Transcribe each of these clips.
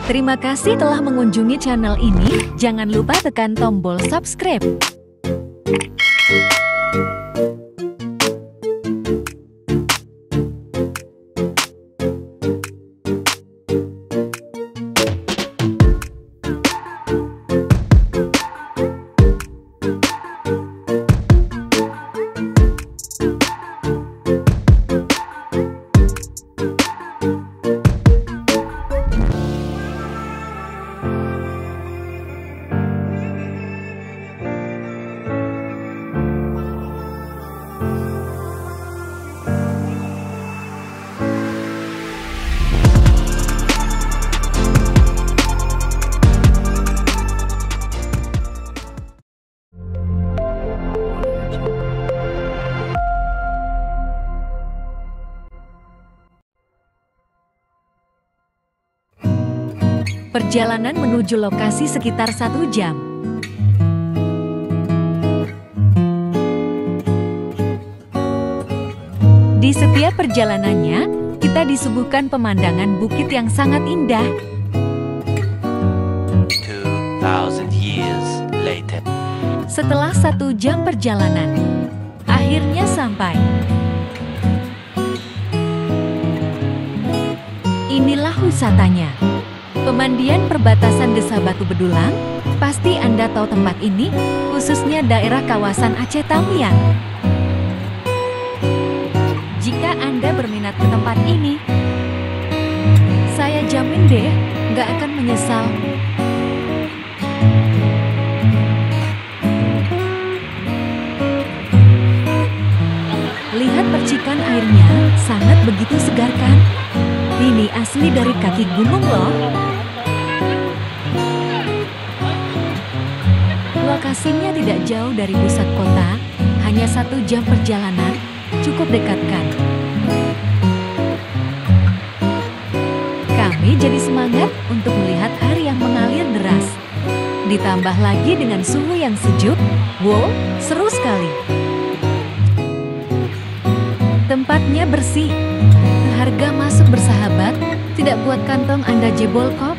Terima kasih telah mengunjungi channel ini. Jangan lupa tekan tombol subscribe. Perjalanan menuju lokasi sekitar 1 jam. Di setiap perjalanannya, kita disuguhkan pemandangan bukit yang sangat indah. 2000 years later. Setelah 1 jam perjalanan, akhirnya sampai. Inilah wisatanya. Pemandian perbatasan Desa Batu Bedulang. Pasti Anda tahu tempat ini, khususnya daerah kawasan Aceh Tamiang. Jika Anda berminat ke tempat ini, saya jamin deh, nggak akan menyesal. Lihat percikan airnya, sangat begitu segar kan? Ini asli dari kaki gunung loh. Lokasinya tidak jauh dari pusat kota, hanya 1 jam perjalanan, cukup dekat kan? Kami jadi semangat untuk melihat air yang mengalir deras. Ditambah lagi dengan suhu yang sejuk, wow, seru sekali. Tempatnya bersih, harga masuk bersahabat, tidak buat kantong Anda jebol kok.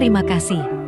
Terima kasih.